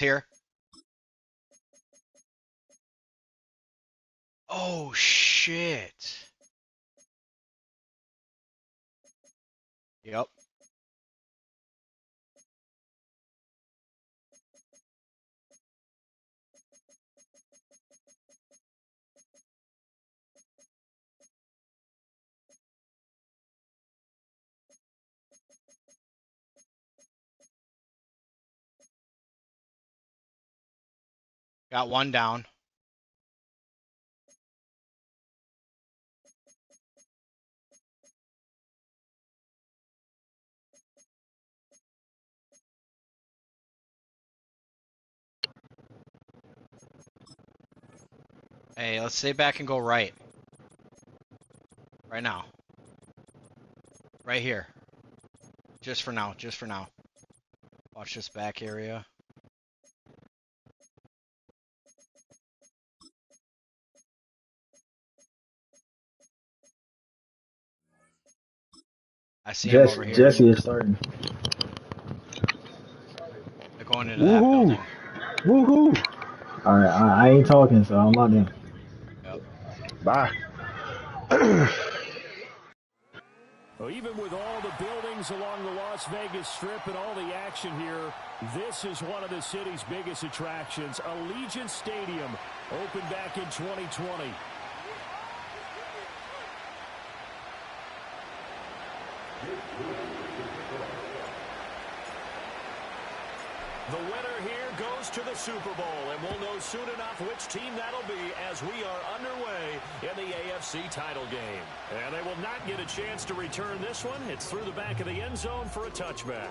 Here. Oh, shit. Yep. Got one down. Hey, let's stay back and go right. Right now. Right here. Just for now. Just for now. Watch this back area. I see him over here. Jesse is starting. They're going into that building. Woohoo! Alright, I ain't talking, so I'm not in. Yep. Bye. Well, even with all the buildings along the Las Vegas Strip and all the action here, this is one of the city's biggest attractions. Allegiant Stadium opened back in 2020. The winner here goes to the Super Bowl, and we'll know soon enough which team that'll be as we are underway in the AFC title game. And they will not get a chance to return this one. It's through the back of the end zone for a touchback.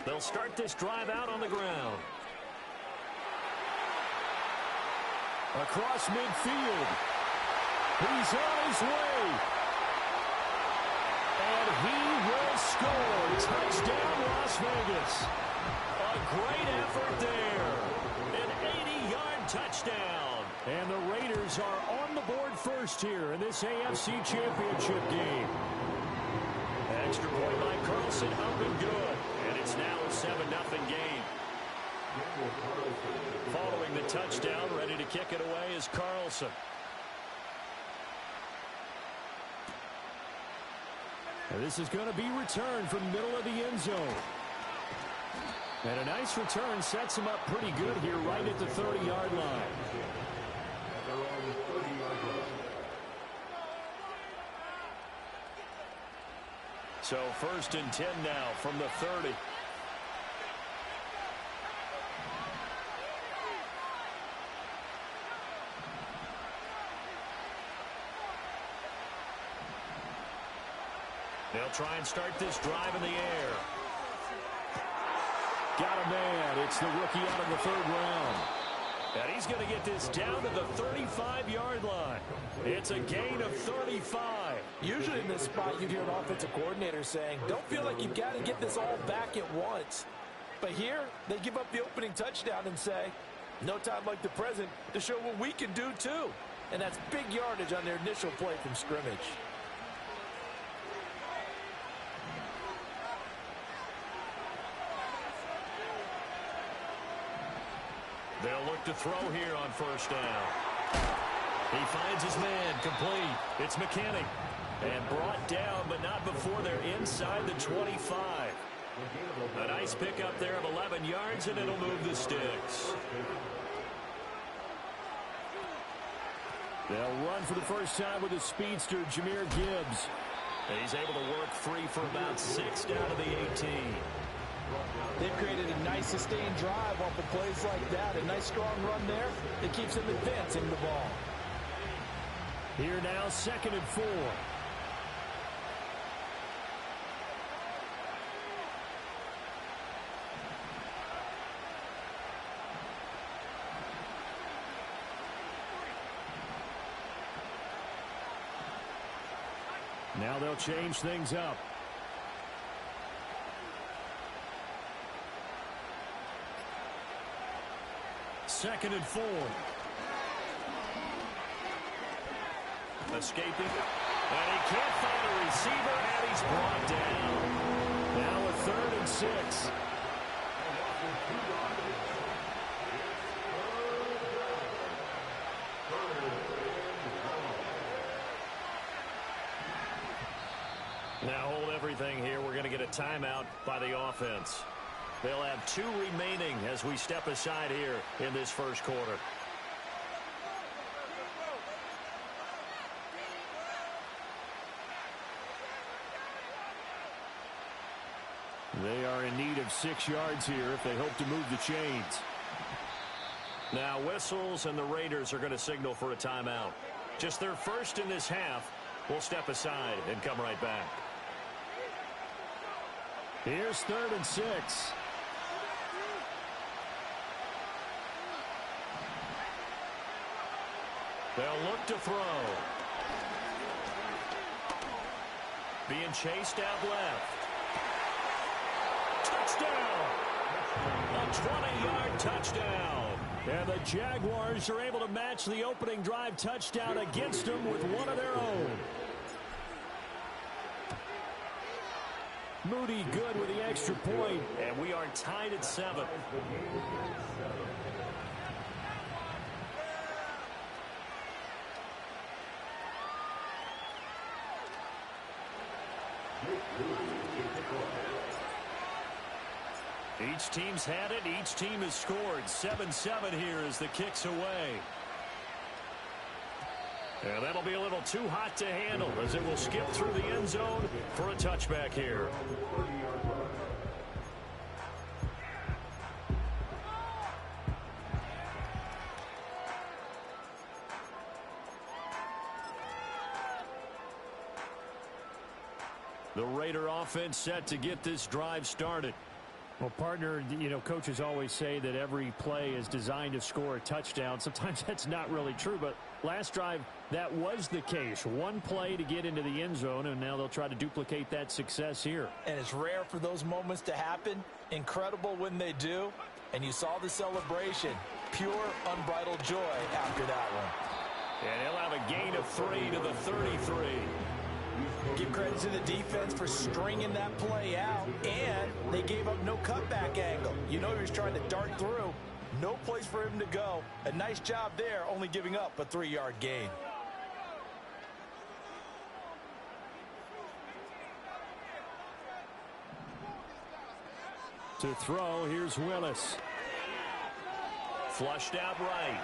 They'll start this drive out on the ground. Across midfield. He's on his way. And he will score. Touchdown, Las Vegas. A great effort there. An 80-yard touchdown. And the Raiders are on the board first here in this AFC Championship game. Extra point by Carlson, up and good. And it's now a 7-0 game. Following the touchdown, ready to kick it away is Carlson. And this is going to be returned from the middle of the end zone. And a nice return sets him up pretty good here right at the 30-yard line. So 1st and 10 now from the 30. They'll try and start this drive in the air. Got a man. It's the rookie out of the 3rd round. And he's going to get this down to the 35-yard line. It's a gain of 35. Usually in this spot, you'd hear an offensive coordinator saying, don't feel like you've got to get this all back at once. But here, they give up the opening touchdown and say, no time like the present to show what we can do too. And that's big yardage on their initial play from scrimmage. They'll look to throw here on 1st down. He finds his man, complete. It's McKinney. And brought down, but not before they're inside the 25. A nice pickup there of 11 yards, and it'll move the sticks. They'll run for the first time with the speedster, Jahmyr Gibbs. And he's able to work free for about 6 down to the 18. They've created a nice sustained drive off of plays like that. A nice strong run there that keeps them advancing the ball. Here now, 2nd and 4. Now they'll change things up. Second and 4. Escaping. And he can't find a receiver, and he's brought down. Now a 3rd and 6. Now hold everything here. We're going to get a timeout by the offense. They'll have 2 remaining as we step aside here in this first quarter. They are in need of 6 yards here if they hope to move the chains. Now whistles, and the Raiders are going to signal for a timeout. Just their first in this half. We'll step aside and come right back. Here's 3rd and 6. They'll look to throw. Being chased out left. Touchdown! A 20-yard touchdown. And the Jaguars are able to match the opening drive touchdown against them with one of their own. Moody good with the extra point, and we are tied at 7. Each team's had it. Each team has scored. 7-7 here as the kick's away. And that'll be a little too hot to handle as it will skip through the end zone for a touchback here. The Raider offense set to get this drive started. Well, partner, you know, coaches always say that every play is designed to score a touchdown. Sometimes that's not really true, but last drive, that was the case. One play to get into the end zone, and now they'll try to duplicate that success here. And it's rare for those moments to happen. Incredible when they do. And you saw the celebration. Pure, unbridled joy after that one. And he'll have a gain of 3 to the 33. Give credit to the defense for stringing that play out, and they gave up no cutback angle. You know he was trying to dart through. No place for him to go. A nice job there, only giving up a 3-yard gain. To throw, here's Willis. Flushed out right.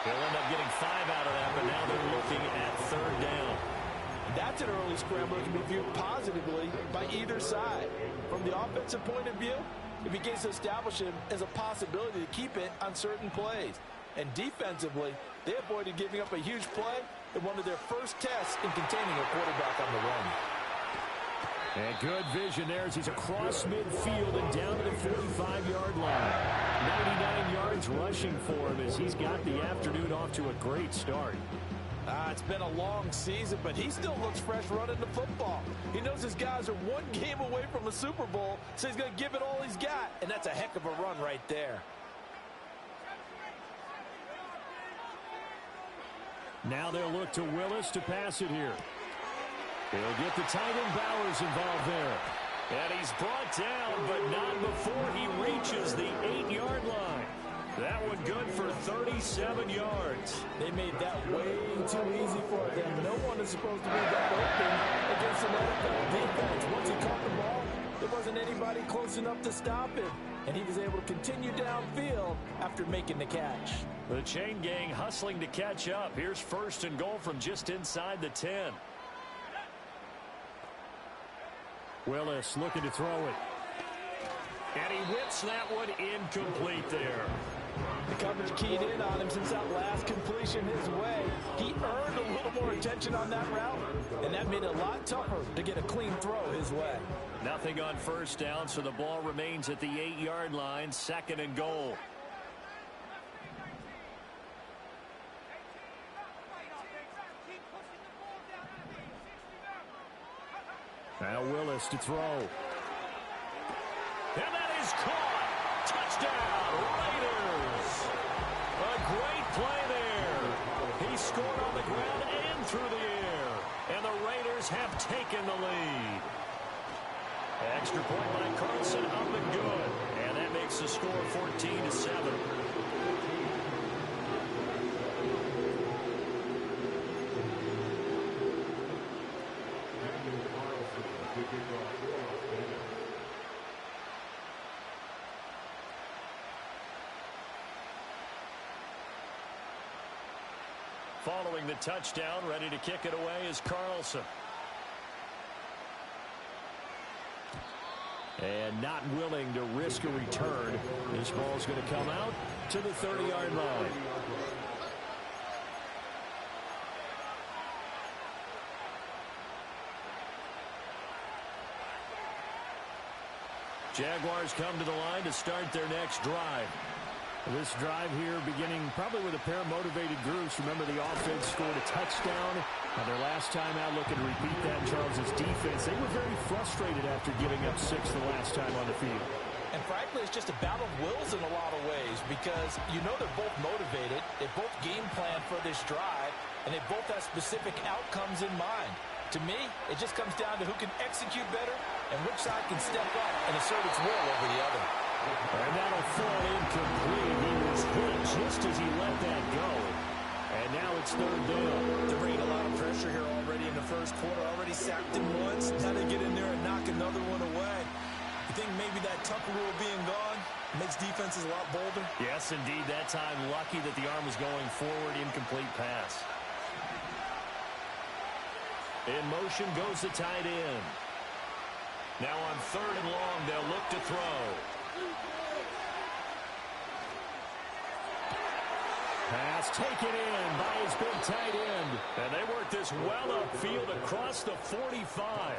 He'll end up getting 5 out of that, but now they're looking at 3rd down. That's an early scramble that can be viewed positively by either side. From the offensive point of view, it begins to establish him as a possibility to keep it on certain plays. And defensively, they avoided giving up a huge play in one of their first tests in containing a quarterback on the run. And good vision there as he's across midfield and down to the 45-yard line. 99 yards rushing for him as he's got the afternoon off to a great start. It's been a long season, but he still looks fresh running the football. He knows his guys are one game away from a Super Bowl, so he's going to give it all he's got, and that's a heck of a run right there. Now they'll look to Willis to pass it here. He'll get the tight end Bowers involved there. And he's brought down, but not before he reaches the 8-yard line. That one good for 37 yards. They made that way too easy for them. No one is supposed to be that open against an NFL defense. Once he caught the ball, there wasn't anybody close enough to stop him. And he was able to continue downfield after making the catch. The chain gang hustling to catch up. Here's 1st and goal from just inside the 10. Willis looking to throw it. And he whips that one incomplete there. The coverage keyed in on him since that last completion his way. He earned a little more attention on that route, and that made it a lot tougher to get a clean throw his way. Nothing on first down, so the ball remains at the 8-yard line, 2nd and goal. Now Willis to throw. And that is caught. Touchdown, Raiders. A great play there. He scored on the ground and through the air. And the Raiders have taken the lead. Extra point by Carlson, up and good. And that makes the score 14-7. Following the touchdown, ready to kick it away is Carlson. And not willing to risk a return. This ball's going to come out to the 30-yard line. Jaguars come to the line to start their next drive. This drive here beginning probably with a pair of motivated groups. Remember, the offense scored a touchdown on their last time out, looking to repeat that in Charles's defense. They were very frustrated after giving up 6 the last time on the field. And frankly, it's just a battle of wills in a lot of ways because you know they're both motivated. They both game plan for this drive, and they both have specific outcomes in mind. To me, it just comes down to who can execute better and which side can step up and assert its will over the other. And that'll fall incomplete. He was hit just as he let that go. And now it's 3rd down. They're bringing a lot of pressure here already in the first quarter. Already sacked him once. Now they get in there and knock another one away. You think maybe that Tucker rule being gone makes defenses a lot bolder? Yes, indeed. That time, lucky that the arm was going forward. Incomplete pass. In motion goes the tight end. Now on 3rd and long, they'll look to throw. Pass taken in by his big tight end. And they work this well upfield across the 45.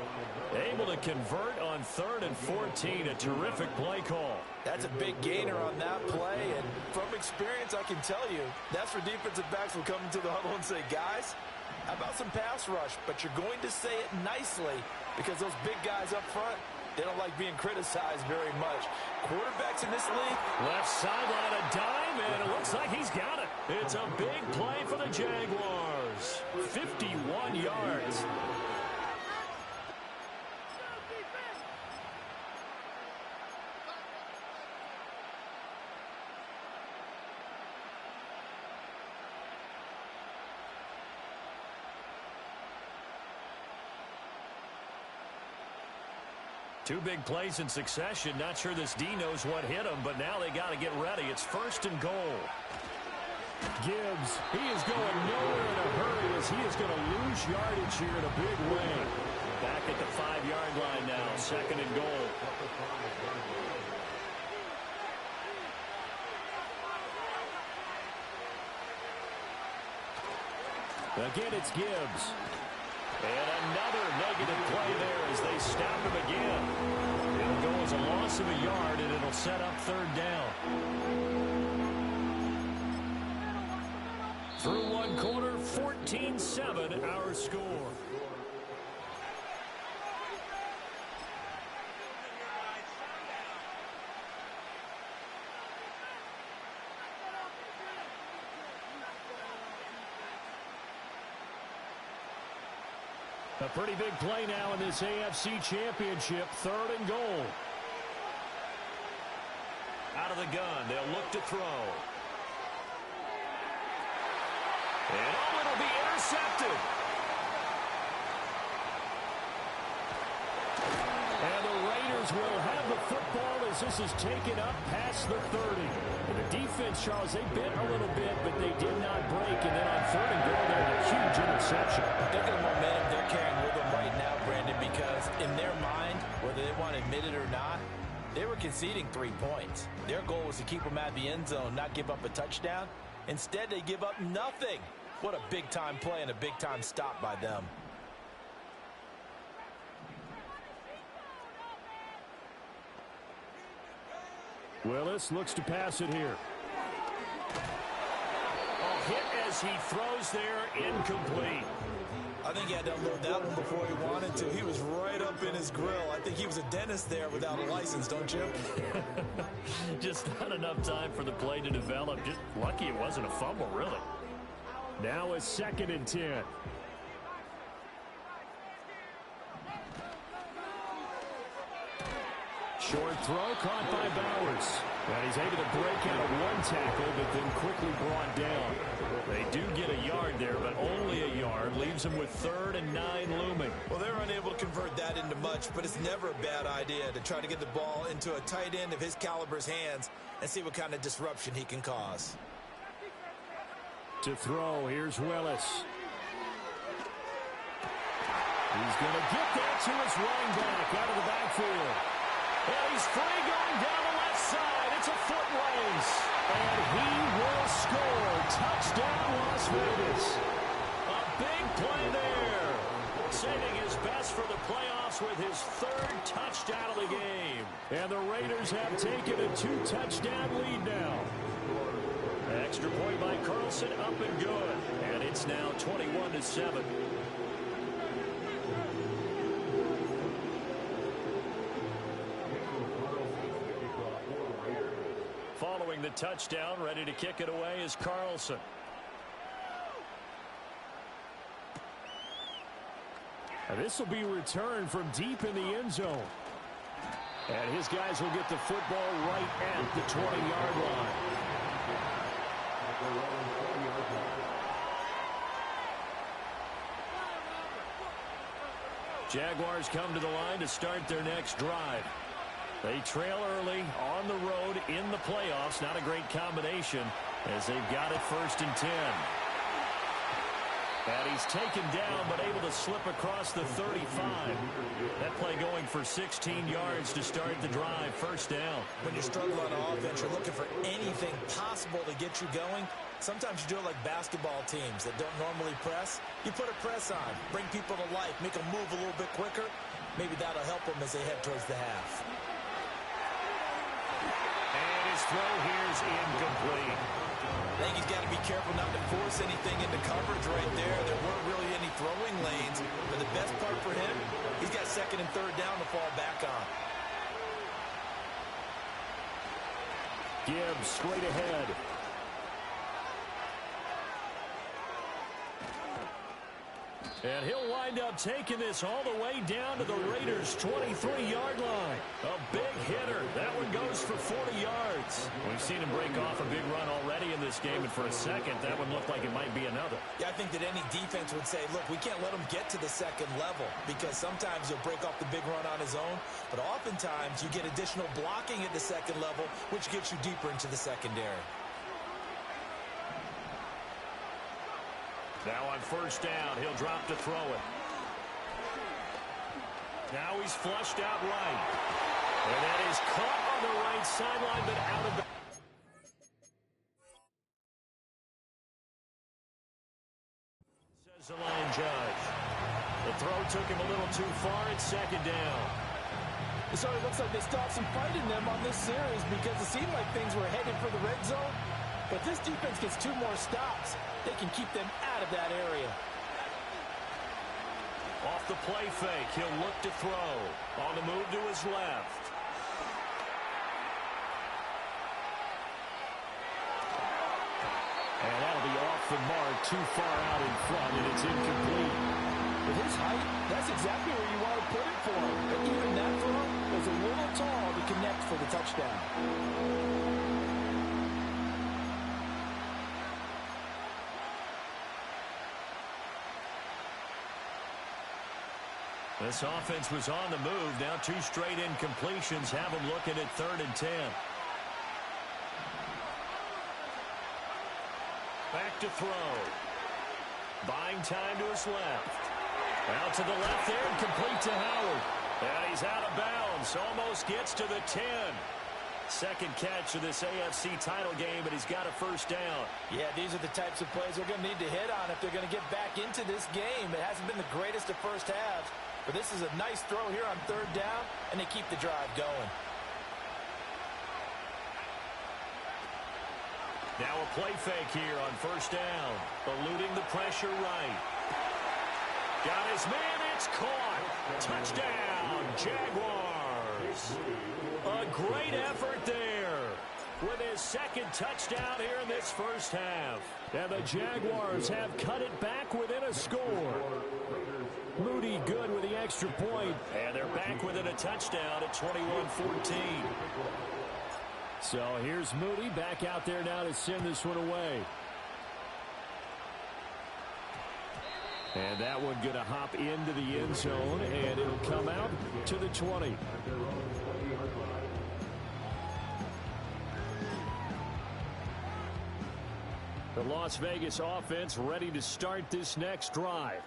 Able to convert on 3rd and 14. A terrific play call. That's a big gainer on that play. And from experience, I can tell you, that's where defensive backs will come into the huddle and say, guys, how about some pass rush? But you're going to say it nicely because those big guys up front, they don't like being criticized very much. Quarterbacks in this league. Left sideline, a dime, and it looks like he's got it. It's a big play for the Jaguars. 51 yards. Two big plays in succession. Not sure this D knows what hit him, but now they got to get ready. It's 1st and goal. Gibbs, he is going nowhere in a hurry as he is going to lose yardage here in a big way. Back at the 5-yard line now, 2nd and goal. Again, it's Gibbs. And another negative play there as they stop him again. It'll go as a loss of a yard, and it'll set up 3rd down. Through one quarter, 14-7 our score. A pretty big play now in this AFC Championship. 3rd and goal. Out of the gun, they'll look to throw. And it'll be intercepted. And the Raiders will have the football as this is taken up past the 30. And the defense, Charles, they bit a little bit, but they did not break. And then on 3rd and goal, they had a huge interception. Think of the momentum they're carrying with them right now, Brandon, because in their mind, whether they want to admit it or not, They were conceding 3 points. Their goal was to keep them at the end zone, not give up a touchdown. Instead, they give up nothing. What a big-time play and a big-time stop by them. Willis looks to pass it here. A hit as he throws there, incomplete. I think he had to unload that one before he wanted to. He was right up in his grill. I think he was a dentist there without a license, don't you? Just not enough time for the play to develop. Just lucky it wasn't a fumble, really. Now a 2nd and 10. Short throw caught by Bowers. And he's able to break out of one tackle, but then quickly brought down. They do get a yard there, but only a yard. Leaves them with 3rd and 9 looming. Well, they're unable to convert that into much, but it's never a bad idea to try to get the ball into a tight end of his caliber's hands and see what kind of disruption he can cause. To throw, here's Willis. He's going to get that to his running back out of the backfield. And he's free going down the left side. It's a foot race. And he will score. Touchdown, Las Vegas. A big play there. Saving his best for the playoffs with his 3rd touchdown of the game. And the Raiders have taken a 2-touchdown lead now. Extra point by Carlson, up and good. And it's now 21-7. Following the touchdown, ready to kick it away is Carlson. And this will be returned from deep in the end zone. And his guys will get the football right at the 20-yard line. Jaguars come to the line to start their next drive. They trail early on the road in the playoffs. Not a great combination as they've got it 1st and 10. And he's taken down but able to slip across the 35. That play going for 16 yards to start the drive. 1st down. When you struggle on offense, you're looking for anything possible to get you going. Sometimes you do it like basketball teams that don't normally press. You put a press on, bring people to life, make them move a little bit quicker. Maybe that'll help them as they head towards the half. And his throw here is incomplete. I think he's got to be careful not to force anything into coverage right there. There weren't really any throwing lanes. But the best part for him, he's got 2nd and 3rd down to fall back on. Gibbs straight ahead. And he'll wind up taking this all the way down to the Raiders' 23-yard line. A big hitter. That one goes for 40 yards. We've seen him break off a big run already in this game, and for a second, that one looked like it might be another. Yeah, I think that any defense would say, look, we can't let him get to the 2nd level because sometimes he'll break off the big run on his own, but oftentimes you get additional blocking at the 2nd level, which gets you deeper into the secondary. Now on 1st down, he'll drop to throw it. Now he's flushed out right. And that is caught on the right sideline, but out of the... Says the line judge. The throw took him a little too far. It's 2nd down. So it looks like they stopped some fight in them on this series because it seemed like things were headed for the red zone. But this defense gets 2 more stops. They can keep them out of that area. Off the play fake, he'll look to throw. On the move to his left. And that'll be off the mark, too far out in front, and it's incomplete. With his height, that's exactly where you want to put it for him. But even that throw was a little tall to connect for the touchdown. This offense was on the move. Now 2 straight incompletions have them looking at 3rd and 10. Back to throw. Buying time to his left. Out to the left there and complete to Howard. And he's out of bounds. Almost gets to the 10. Second catch of this AFC title game, but he's got a first down. Yeah, these are the types of plays they're going to need to hit on if they're going to get back into this game. It hasn't been the greatest of first halves, but this is a nice throw here on third down, and they keep the drive going. Now a play fake here on first down. Eluding the pressure right. Got his man, it's caught. Touchdown, Jaguars. A great effort there with his second touchdown here in this first half. And the Jaguars have cut it back within a score. Moody good with the extra point, and they're back within a touchdown at 21-14. So here's Moody back out there now to send this one away. And that one going to hop into the end zone, and it'll come out to the 20. The Las Vegas offense ready to start this next drive.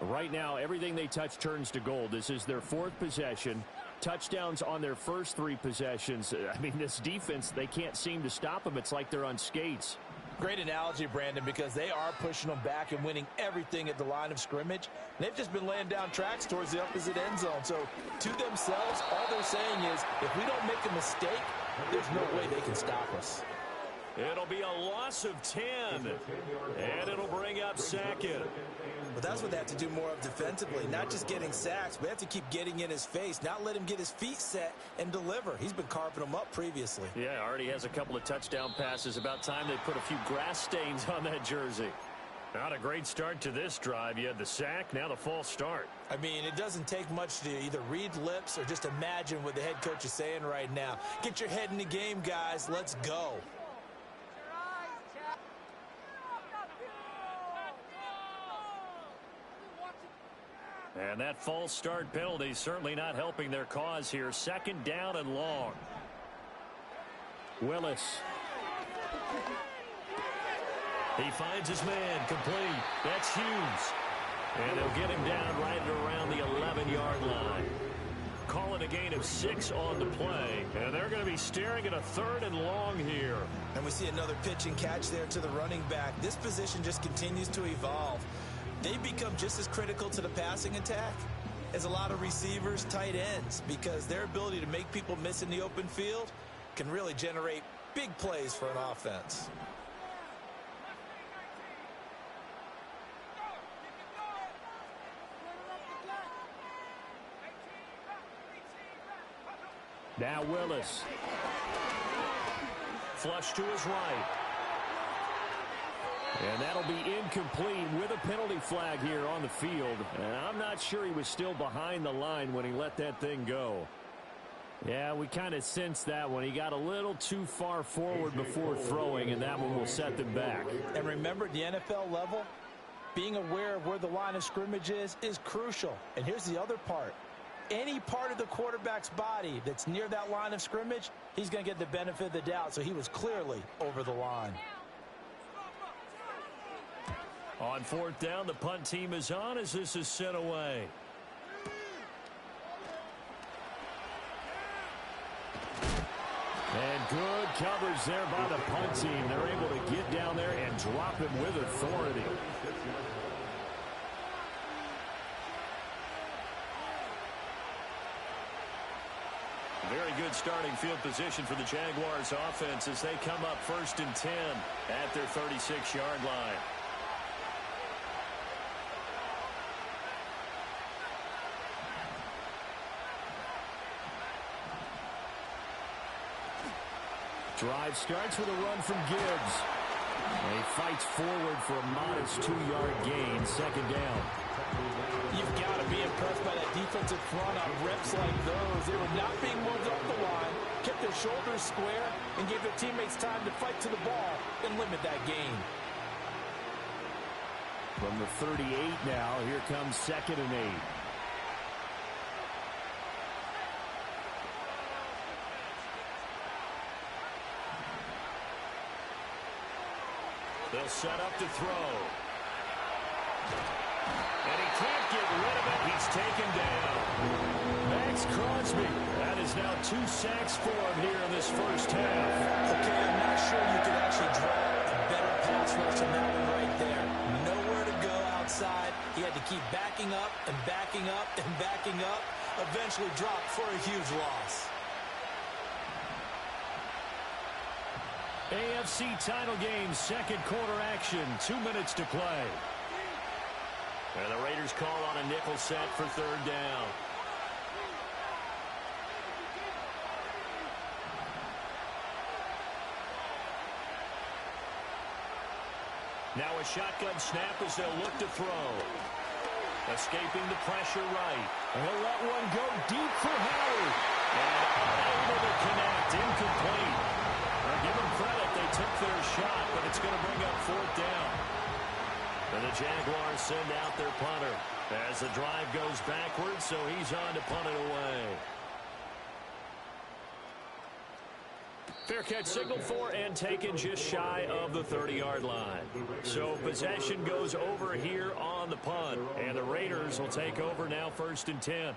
Right now, everything they touch turns to gold. This is their fourth possession. Touchdowns on their first three possessions. I mean, this defense, they can't seem to stop them. It's like they're on skates. Great analogy, Brandon, because they are pushing them back and winning everything at the line of scrimmage. And they've just been laying down tracks towards the opposite end zone. So to themselves, all they're saying is, if we don't make a mistake, there's no way they can stop us. It'll be a loss of 10, and it'll bring up second. But that's what they have to do more of defensively, not just getting sacks, but they have to keep getting in his face, not let him get his feet set and deliver. He's been carving them up previously. Yeah, already has a couple of touchdown passes. About time they put a few grass stains on that jersey. Not a great start to this drive. You had the sack, now the false start. I mean, it doesn't take much to either read lips or just imagine what the head coach is saying right now. Get your head in the game, guys. Let's go. And that false start penalty certainly not helping their cause here. Second down and long. Willis. He finds his man complete. That's Hughes. And they'll get him down right at around the 11-yard line. Call it a gain of 6 on the play. And they're going to be staring at a third and long here. And we see another pitch and catch there to the running back. This position just continues to evolve. They become just as critical to the passing attack as a lot of receivers, tight ends, because their ability to make people miss in the open field can really generate big plays for an offense. Now Willis. Flush to his right. And that'll be incomplete with a penalty flag here on the field. And I'm not sure he was still behind the line when he let that thing go. Yeah, we kind of sensed that one. He got a little too far forward before throwing, and that one will set them back. And remember, at the NFL level, being aware of where the line of scrimmage is crucial. And here's the other part. Any part of the quarterback's body that's near that line of scrimmage, he's going to get the benefit of the doubt. So he was clearly over the line. On fourth down, the punt team is on as this is sent away. And good coverage there by the punt team. They're able to get down there and drop him with authority. Very good starting field position for the Jaguars offense as they come up 1st and 10 at their 36-yard line. Drive starts with a run from Gibbs. And he fights forward for a modest 2-yard gain, second down. You've got to be impressed by that defensive front on reps like those. They were not being moved up the line, kept their shoulders square, and gave their teammates time to fight to the ball and limit that gain. From the 38 now, here comes 2nd and 8. They'll set up to throw. And he can't get rid of it. He's taken down. Back It's Crosby. That is now 2 sacks for him here in this first half. Okay, I'm not sure you could actually draw a better pass rush than that one right there. Nowhere to go outside. He had to keep backing up and backing up and backing up. Eventually dropped for a huge loss. AFC title game, second quarter action, 2 minutes to play. And the Raiders call on a nickel set for third down. Now a shotgun snap as they'll look to throw. Escaping the pressure right. And he'll let one go deep for Howard. And unable to connect, incomplete. Well, give them credit, they took their shot, but it's going to bring up fourth down. And the Jaguars send out their punter as the drive goes backwards, so he's on to punt it away. Fair catch signaled for and taken just shy of the 30-yard line. So possession goes over here on the punt, and the Raiders will take over now, 1st and 10.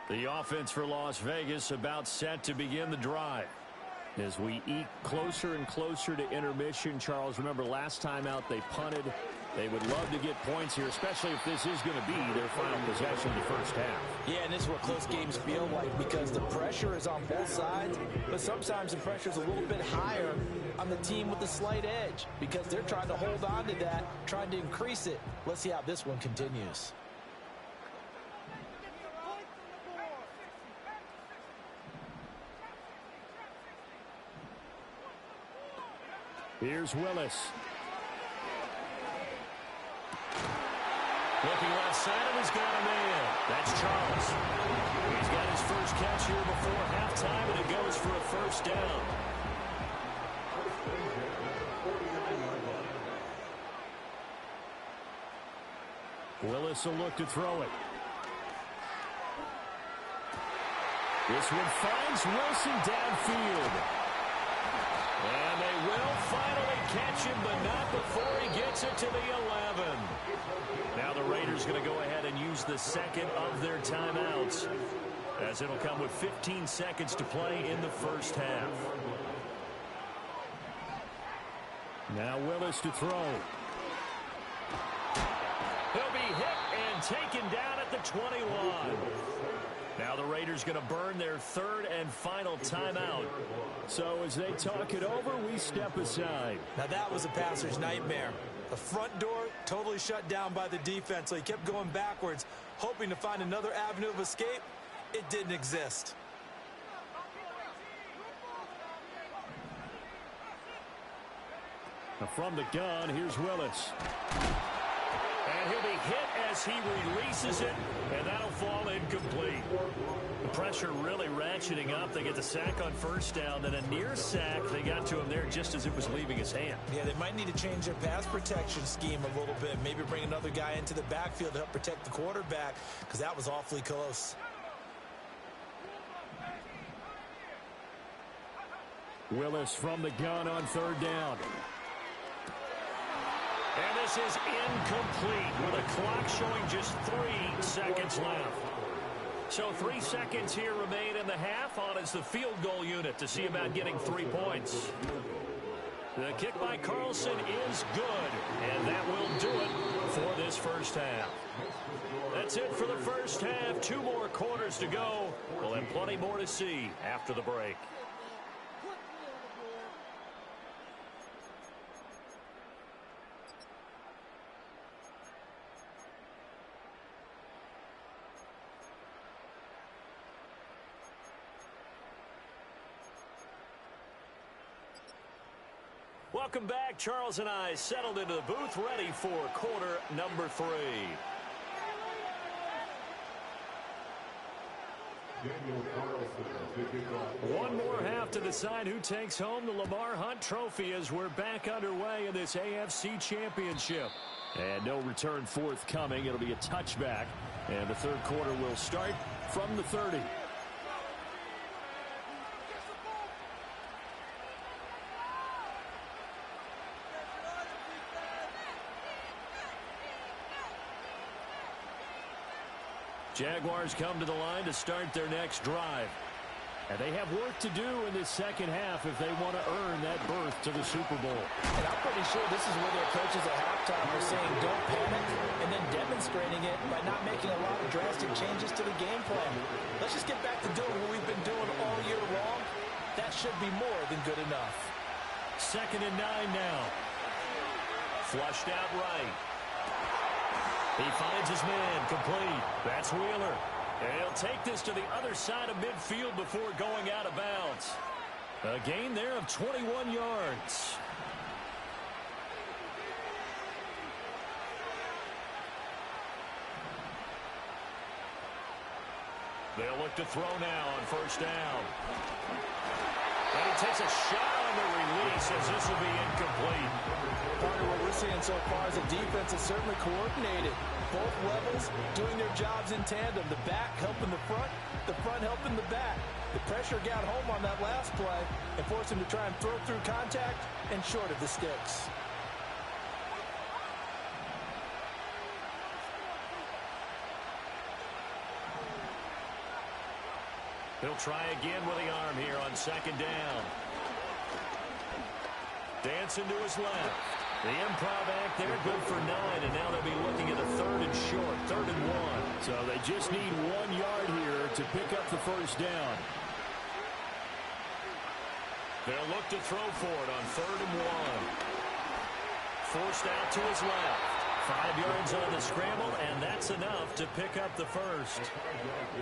The offense for Las Vegas about set to begin the drive. As we eke closer and closer to intermission, Charles, remember last time out they punted. They would love to get points here, especially if this is going to be their final possession of the first half. Yeah, and this is what close games feel like because the pressure is on both sides, but sometimes the pressure is a little bit higher on the team with the slight edge because they're trying to hold on to that, trying to increase it. Let's see how this one continues. Here's Willis. Looking left side, and he's got a man. That's Charles. He's got his first catch here before halftime, and it goes for a first down. Willis will look to throw it. This one finds Wilson downfield. And they will finally catch him, but not before he gets it to the 11. Now the Raiders going to go ahead and use the second of their timeouts, as it'll come with 15 seconds to play in the first half. Now Willis to throw. He'll be hit and taken down at the 21. Now the Raiders going to burn their third and final timeout. So as they talk it over, we step aside. Now that was a passer's nightmare. The front door totally shut down by the defense, so he kept going backwards, hoping to find another avenue of escape. It didn't exist. Now from the gun, here's Willis. And he'll be hit as he releases it, and that'll fall incomplete. The pressure really ratcheting up. They get the sack on first down, then a near sack. They got to him there just as it was leaving his hand. Yeah, they might need to change their pass protection scheme a little bit. Maybe bring another guy into the backfield to help protect the quarterback, because that was awfully close. Willis from the gun on third down. And this is incomplete with a clock showing just 3 seconds left. So 3 seconds here remain in the half. On is the field goal unit to see about getting 3 points. The kick by Carlson is good, and that will do it for this first half. That's it for the first half. 2 more quarters to go. We'll have plenty more to see after the break. Welcome back. Charles and I settled into the booth, ready for quarter number 3. One more half to decide who takes home the Lamar Hunt Trophy as we're back underway in this AFC Championship. And no return forthcoming. It'll be a touchback. And the third quarter will start from the 30. Jaguars come to the line to start their next drive. And they have work to do in this second half if they want to earn that berth to the Super Bowl. And I'm pretty sure this is where their coaches at halftime are saying don't panic and then demonstrating it by not making a lot of drastic changes to the game plan. Let's just get back to doing what we've been doing all year long. That should be more than good enough. 2nd and 9 now. Flushed out right. He finds his man complete. That's Wheeler. And he'll take this to the other side of midfield before going out of bounds. A gain there of 21 yards. They'll look to throw now on 1st down. And he takes a shot on the release as this will be incomplete. Part of what we're seeing so far is the defense is certainly coordinated. Both levels doing their jobs in tandem. The back helping the front helping the back. The pressure got home on that last play and forced him to try and throw through contact and short of the sticks. He'll try again with the arm here on 2nd down. Dancing to his left. The improv act there, good for 9, and now they'll be looking at a 3rd and short, 3rd and 1. So they just need 1 yard here to pick up the 1st down. They'll look to throw for it on 3rd and 1. Forced out to his left. 5 yards on the scramble, and that's enough to pick up the 1st.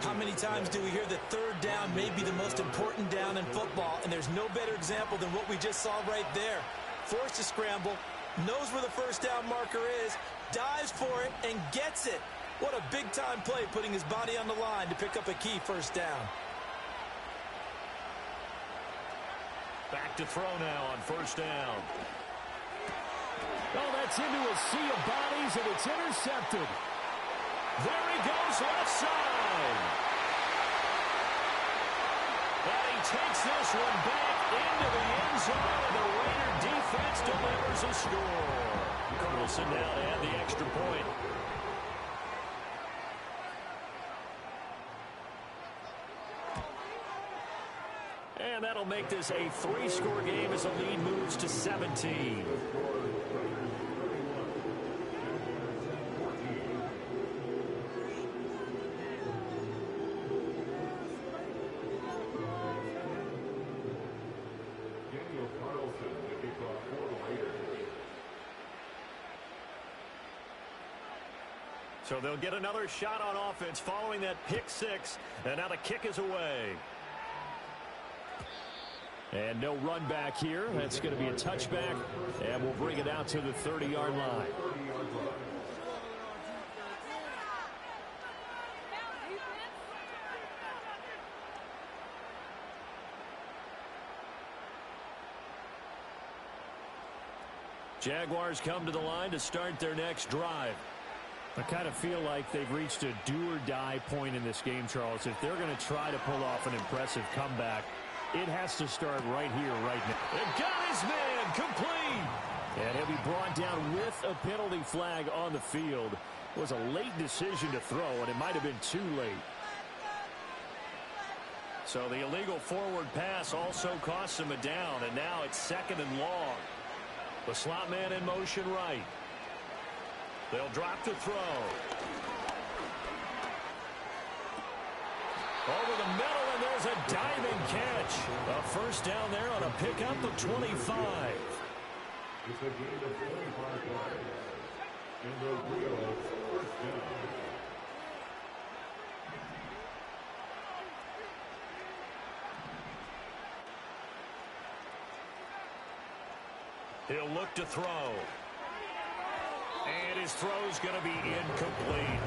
How many times do we hear that 3rd down may be the most important down in football, and there's no better example than what we just saw right there. Forced to scramble, knows where the 1st down marker is, dives for it, and gets it. What a big-time play, putting his body on the line to pick up a key 1st down. Back to throw now on 1st down. Oh, that's into a sea of bodies, and it's intercepted. There he goes, left side. And he takes this one back into the end zone, and the Raider defense delivers a score. Carlson now to add the extra point. And that'll make this a 3-score game as the lead moves to 17. So they'll get another shot on offense following that pick 6. And now the kick is away. And no run back here. That's going to be a touchback. And we'll bring it out to the 30-yard line. Jaguars come to the line to start their next drive. I kind of feel like they've reached a do-or-die point in this game, Charles. If they're going to try to pull off an impressive comeback, it has to start right here, right now. And got his man complete. And he'll be brought down with a penalty flag on the field. It was a late decision to throw, and it might have been too late. So the illegal forward pass also costs him a down, and now it's 2nd and long. The slot man in motion right. They'll drop to throw. Over the middle, and there's a diving catch. A 1st down there on a pickup of 25. It's a gain of 45 yards. And the real 1st down. He'll look to throw. And his throw's going to be incomplete.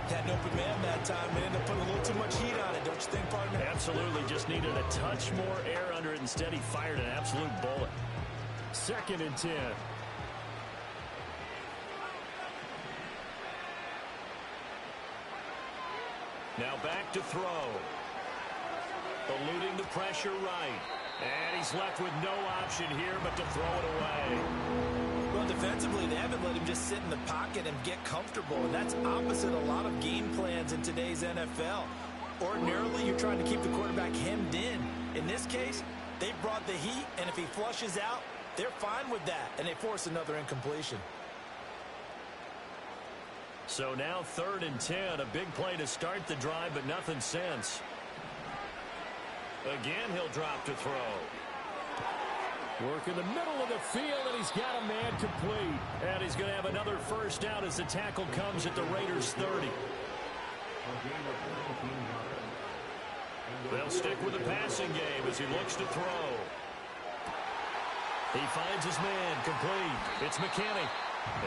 Had an open man that time and ended up putting a little too much heat on it, don't you think, partner? Absolutely. Just needed a touch more air under it. Instead, he fired an absolute bullet. 2nd and 10. Now back to throw. Eluding the pressure right. And he's left with no option here but to throw it away. Well, defensively, they haven't let him just sit in the pocket and get comfortable, and that's opposite a lot of game plans in today's NFL. Ordinarily, you're trying to keep the quarterback hemmed in. In this case, they brought the heat, and if he flushes out, they're fine with that, and they force another incompletion. So now 3rd and 10, a big play to start the drive, but nothing since. Again, he'll drop to throw. Work in the middle of the field, and he's got a man complete. And he's going to have another first down as the tackle comes at the Raiders' 30. They'll stick with the passing game as he looks to throw. He finds his man complete. It's McKinney.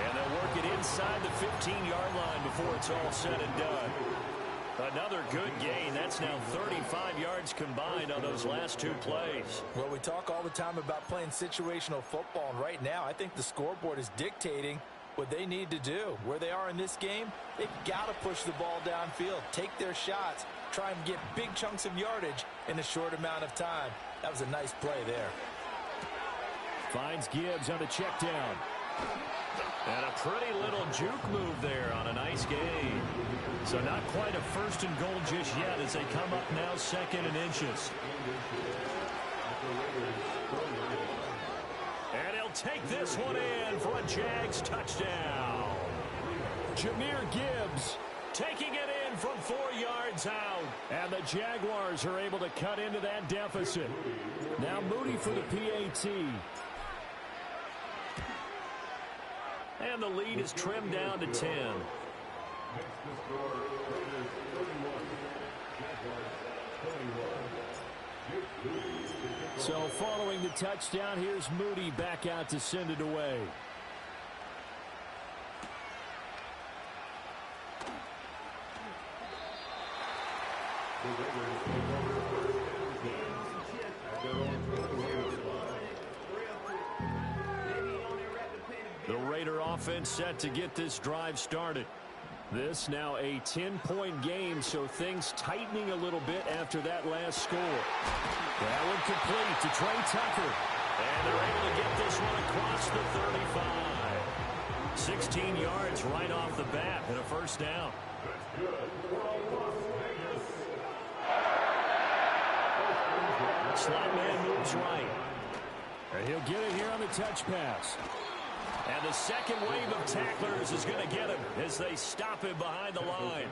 And they'll work it inside the 15-yard line before it's all said and done. Another good gain. That's now 35 yards combined on those last 2 plays. Well, we talk all the time about playing situational football, and right now I think the scoreboard is dictating what they need to do. Where they are in this game, they've got to push the ball downfield, take their shots, try and get big chunks of yardage in a short amount of time. That was a nice play there. Finds Gibbs on the check down. And a pretty little juke move there on a nice gain. So not quite a 1st and goal just yet as they come up now 2nd and inches. And he'll take this one in for a Jags touchdown. Jahmyr Gibbs taking it in from 4 yards out. And the Jaguars are able to cut into that deficit. Now Moody for the PAT. And the lead is trimmed down to 10. So following the touchdown, here's Moody back out to send it away. The Raider offense set to get this drive started. This now a 10-point game, so things tightening a little bit after that last score. That one complete to Trey Tucker. And they're able to get this one across the 35. 16 yards right off the bat and a first down. Slot man moves right. And he'll get it here on the touch pass. And the second wave of tacklers is going to get him as they stop him behind the line.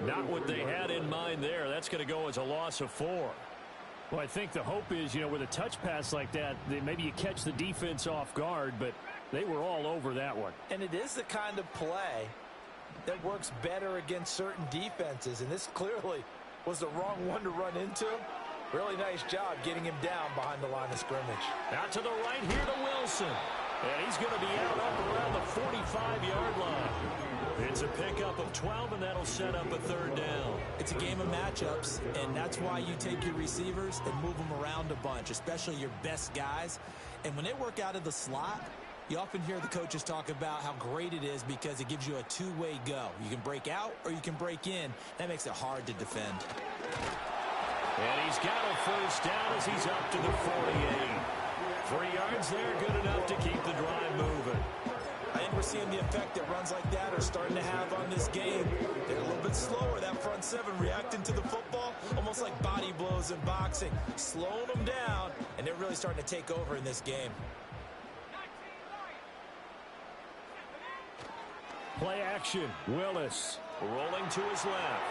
Not what they had in mind there. That's going to go as a loss of 4. Well, I think the hope is, with a touch pass like that, maybe you catch the defense off guard, but they were all over that one. And it is the kind of play that works better against certain defenses, and this clearly was the wrong one to run into. Really nice job getting him down behind the line of scrimmage. Out to the right here to Wilson. And he's going to be out up around the 45-yard line. It's a pickup of 12, and that'll set up a 3rd down. It's a game of matchups, and that's why you take your receivers and move them around a bunch, especially your best guys. And when they work out of the slot, you often hear the coaches talk about how great it is because it gives you a two-way go. You can break out or you can break in. That makes it hard to defend. And he's got a first down as he's up to the 48. 3 yards there, good enough to keep the drive moving. I think we're seeing the effect that runs like that are starting to have on this game. They're a little bit slower, that front 7, reacting to the football, almost like body blows in boxing, slowing them down, and they're really starting to take over in this game. Play action, Willis rolling to his left.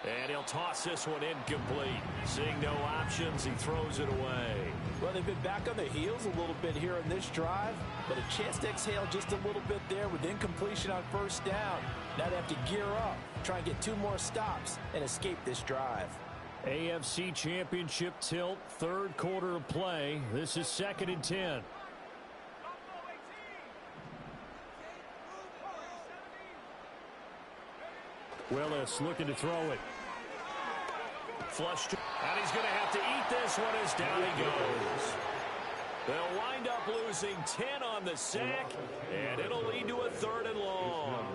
And he'll toss this one incomplete. Seeing no options, he throws it away. Well, they've been back on their heels a little bit here in this drive, but a chance to exhale just a little bit there with incompletion on first down. Now they have to gear up, try and get 2 more stops, and escape this drive. AFC Championship tilt, 3rd quarter of play. This is 2nd and 10. Willis looking to throw it. Flush to, and he's going to have to eat this one as down he goes. They'll wind up losing 10 on the sack, and it'll lead to a 3rd and long.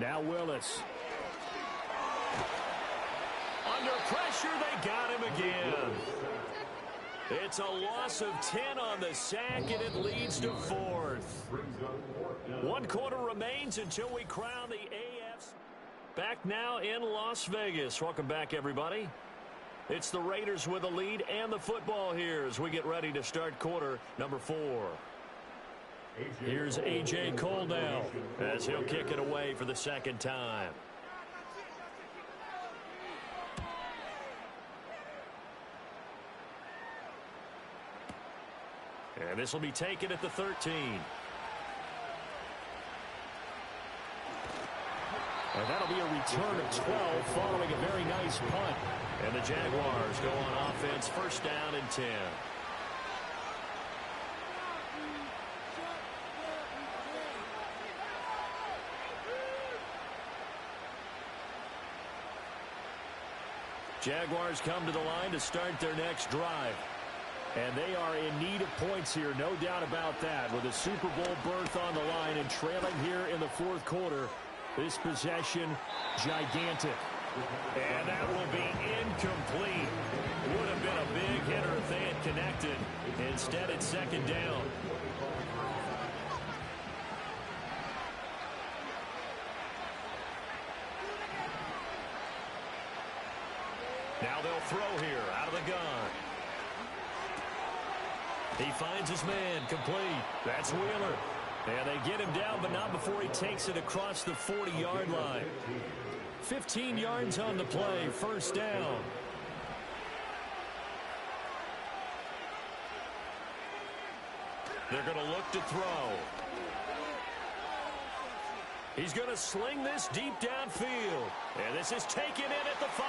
Now Willis. Under pressure, they got him again. It's a loss of 10 on the sack, and it leads to 4th. 1 quarter remains until we crown the AFC. Back now in Las Vegas. Welcome back, everybody. It's the Raiders with the lead and the football here as we get ready to start quarter number 4. Here's A.J. Cole now as he'll kick it away for the 2nd time. And this will be taken at the 13. And that'll be a return of 12 following a very nice punt. And the Jaguars go on offense, 1st down and 10. Jaguars come to the line to start their next drive. And they are in need of points here, no doubt about that. With a Super Bowl berth on the line and trailing here in the 4th quarter, this possession, gigantic. And that will be incomplete. Would have been a big hitter if they had connected. Instead, it's 2nd down. Now they'll throw here out of the gun. He finds his man, complete. That's Wheeler. And they get him down, but not before he takes it across the 40-yard line. 15 yards on the play, 1st down. They're going to look to throw. He's going to sling this deep downfield. And this is taken in at the 5.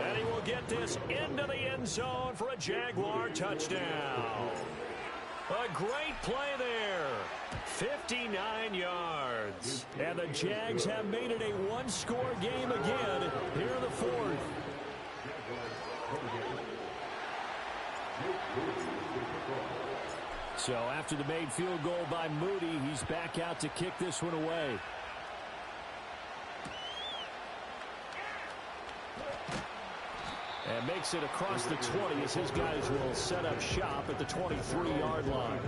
And he will get this into the end zone for a Jaguar touchdown. A great play there. 59 yards. And the Jags have made it a 1-score game again here in the 4th. So after the made field goal by Moody, he's back out to kick this one away. And makes it across the 20 as his guys will set up shop at the 23-yard line.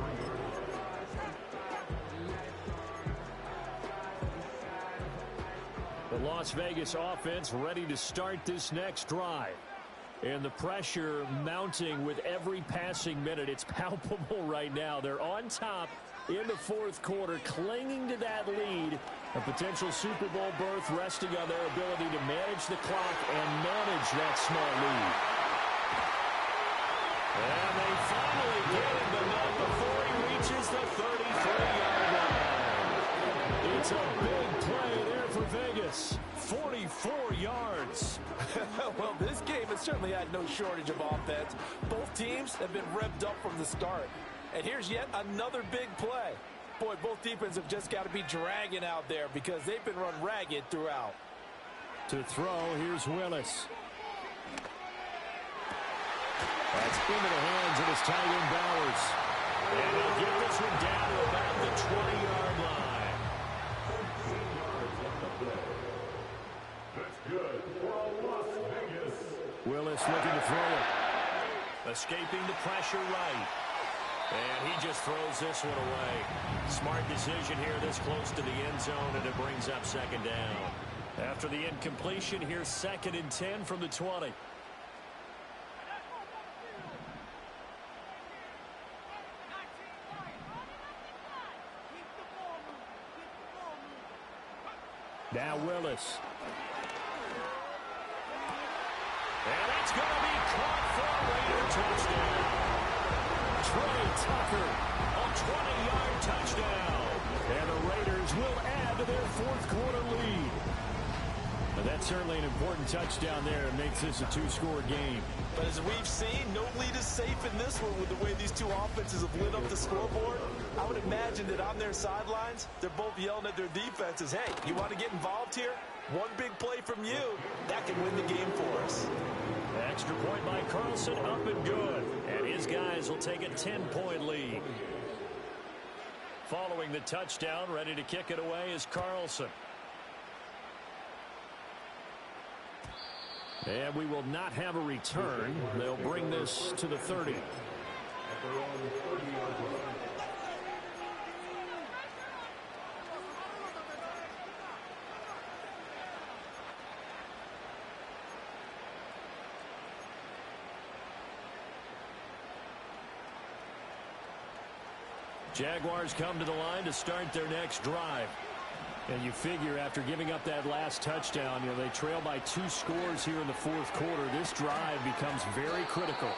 The Las Vegas offense ready to start this next drive. And the pressure mounting with every passing minute. It's palpable right now. They're on top in the 4th quarter, clinging to that lead. A potential Super Bowl berth resting on their ability to manage the clock and manage that small lead. And they finally get him, but not before he reaches the 33-yard line. It's a big play there for Vegas. 44 yards. Well, this game has certainly had no shortage of offense. Both teams have been revved up from the start. And here's yet another big play. Boy, both defenses have just got to be dragging out there because they've been run ragged throughout. To throw, here's Willis. That's into the hands of his tight end Bowers. And he'll get this one down to about the 20-yard line. That's good for Las Vegas. Willis looking to throw it. Escaping the pressure right. And he just throws this one away. Smart decision here this close to the end zone, and it brings up 2nd down. After the incompletion, here's 2nd and 10 from the 20. Now Willis. And it's going to be caught for a Raider touchdown. Trey Tucker, a 20-yard touchdown. And the Raiders will add to their 4th quarter lead. But that's certainly an important touchdown there. It makes this a 2-score game. But as we've seen, no lead is safe in this one with the way these two offenses have lit up the scoreboard. I would imagine that on their sidelines, they're both yelling at their defenses, hey, you want to get involved here? One big play from you, that can win the game for us. Extra point by Carlson, up and good. And his guys will take a 10-point lead. Following the touchdown, ready to kick it away is Carlson. And we will not have a return. They'll bring this to the 30. At their own 30-yard line. Jaguars come to the line to start their next drive. And you figure after giving up that last touchdown, they trail by 2 scores here in the fourth quarter. This drive becomes very critical.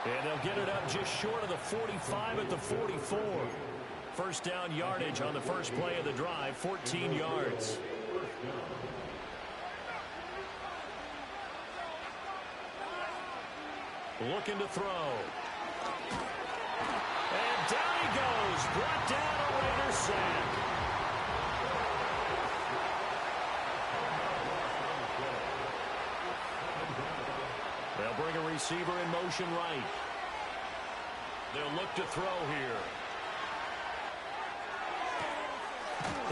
And they'll get it up just short of the 45 at the 44. First down yardage on the first play of the drive, 14 yards. Looking to throw. And down he goes. Brought down a Raider sack. They'll bring a receiver in motion right. They'll look to throw here.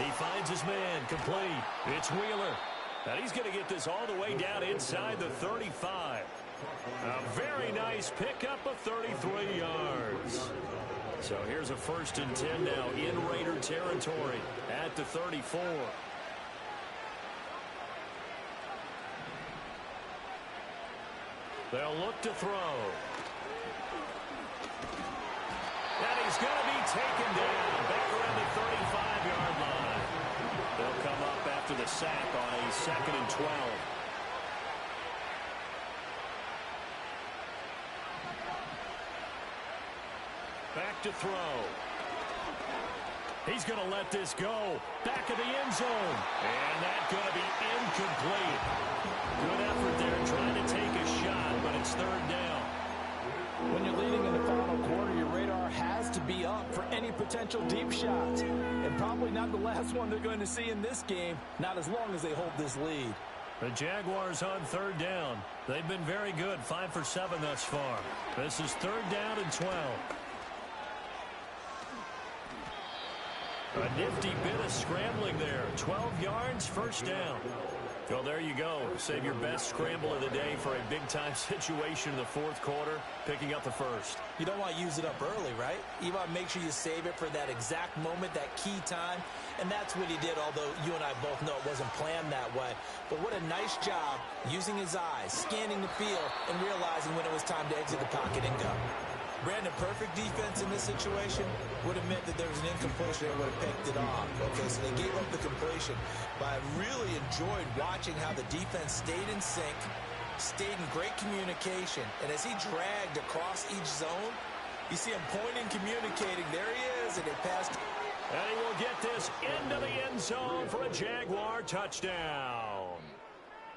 He finds his man, complete. It's Wheeler. And he's going to get this all the way down inside the 35. A very nice pickup of 33 yards. So here's a 1st and 10 now in Raider territory at the 34. They'll look to throw. And he's going to be taken down back around the 35-yard line. They'll come up after the sack on a 2nd and 12. Back to throw. He's going to let this go. Back of the end zone. And that's going to be incomplete. Good effort there trying to take a shot, but it's 3rd down. When you're leading in the final quarter, your radar has to be up for any potential deep shots. And probably not the last one they're going to see in this game, not as long as they hold this lead. The Jaguars on 3rd down. They've been very good, 5 for 7 thus far. This is 3rd down and 12. A nifty bit of scrambling there. 12 yards, 1st down. Well, there you go. Save your best scramble of the day for a big-time situation in the 4th quarter, picking up the 1st. You don't want to use it up early, right? You want to make sure you save it for that exact moment, that key time. And that's what he did, although you and I both know it wasn't planned that way. But what a nice job using his eyes, scanning the field, and realizing when it was time to exit the pocket and go. Brandon, perfect defense in this situation would have meant that there was an incompletion and would have picked it off. Okay, so they gave up the completion. But I really enjoyed watching how the defense stayed in sync, stayed in great communication. And as he dragged across each zone, you see him pointing, communicating. There he is, and it passed. And he will get this into the end zone for a Jaguar touchdown.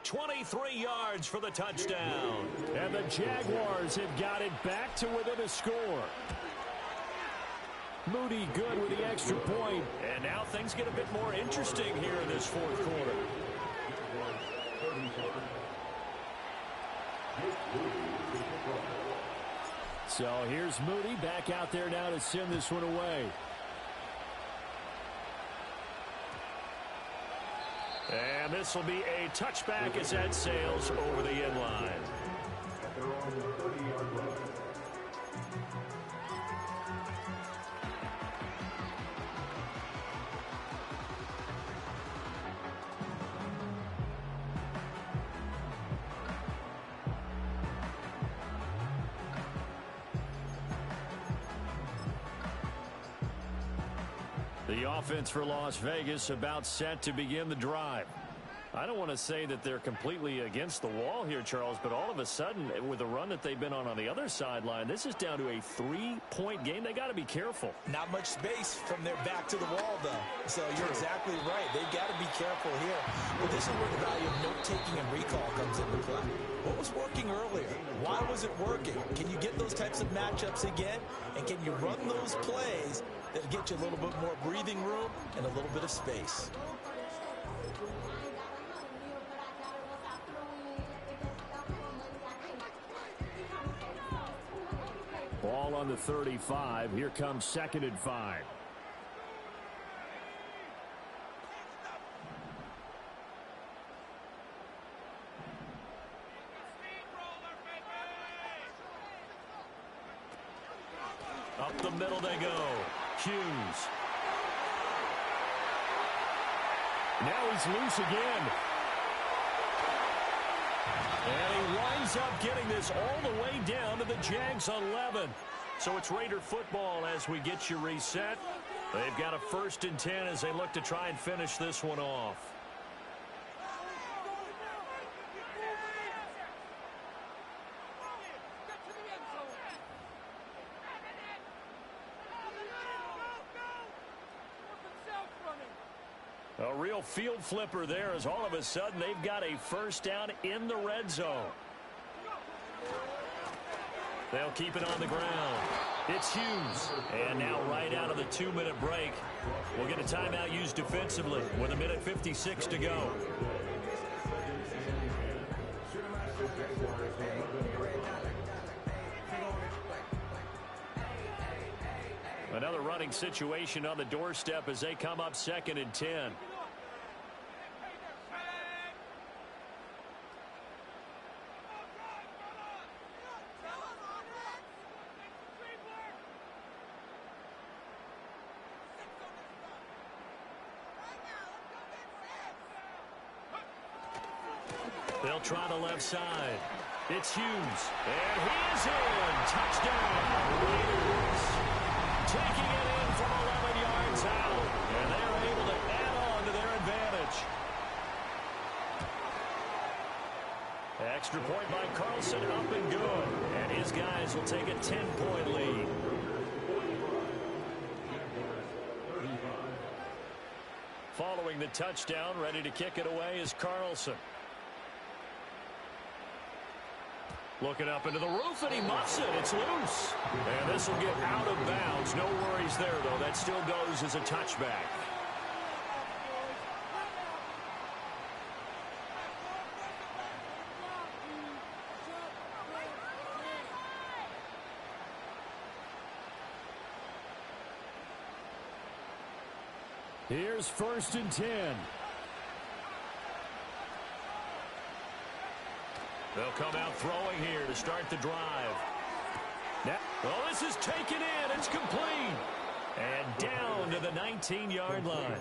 23 yards for the touchdown. And the Jaguars have got it back to within a score. Moody good with the extra point. And now things get a bit more interesting here in this 4th quarter. So here's Moody back out there now to send this one away. And this will be a touchback as that sails over the end line. The offense for Las Vegas about set to begin the drive. I don't want to say that they're completely against the wall here, Charles, but all of a sudden, with the run that they've been on the other sideline, this is down to a 3-point game. They got to be careful. Not much space from their back to the wall, though. So you're exactly right. They've got to be careful here. But this is where the value of note-taking and recall comes into play. What was working earlier? Why was it working? Can you get those types of matchups again? And can you run those plays that get you a little bit more breathing room and a little bit of space? Ball on the 35. Here comes 2nd and 5. middle they go. Hughes. Now he's loose again. And he winds up getting this all the way down to the Jags 11. So it's Raider football as we get you reset. They've got a 1st and 10 as they look to try and finish this one off. A real field flipper there as all of a sudden they've got a 1st down in the red zone. They'll keep it on the ground. It's Hughes. And now right out of the 2-minute break, we'll get a timeout used defensively with 1:56 to go. Another running situation on the doorstep as they come up 2nd and 10. They'll try the left side. It's Hughes. And he is in. Touchdown, Raiders. Taking it in from 11 yards out. And they're able to add on to their advantage. Extra point by Carlson, up and good. And his guys will take a 10-point lead. Following the touchdown, ready to kick it away is Carlson. Looking up into the roof, and he muffs it. It's loose. And this will get out of bounds. No worries there, though. That still goes as a touchback. Here's 1st and 10. They'll come out throwing here to start the drive. Now, well, this is taken in. It's complete. And down to the 19-yard line.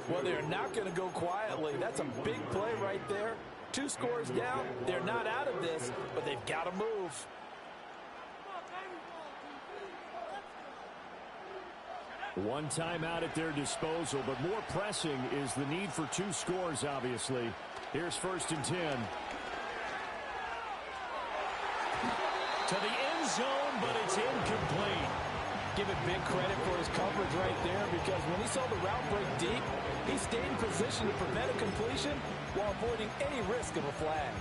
Well, they're not going to go quietly. That's a big play right there. 2 scores down. They're not out of this, but they've got to move. One timeout at their disposal, but more pressing is the need for 2 scores, obviously. Here's 1st and 10. To the end zone, but it's incomplete. Give it big credit for his coverage right there, because when he saw the route break deep, he stayed in position to prevent a completion while avoiding any risk of a flag.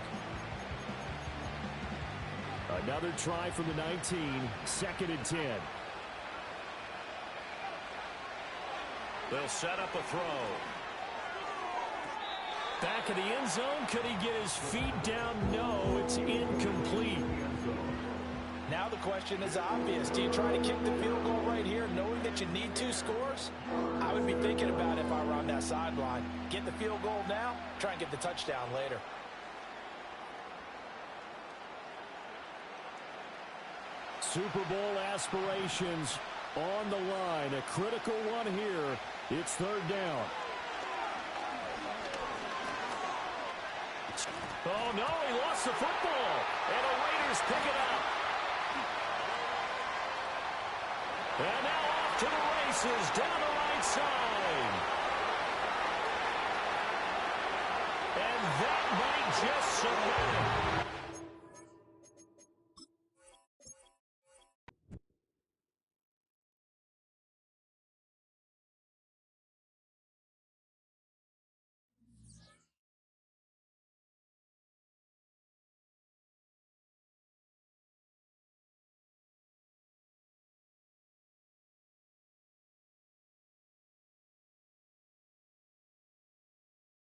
Another try from the 19, 2nd and 10. They'll set up a throw. Back of the end zone. Could he get his feet down? No, it's incomplete. Now the question is obvious. Do you try to kick the field goal right here knowing that you need 2 scores? I would be thinking about it if I were on that sideline. Get the field goal now, try and get the touchdown later. Super Bowl aspirations on the line. A critical one here. It's 3rd down. Oh, no, he lost the football. And the Raiders pick it up. And now off to the races down the right side. And that might just cement it.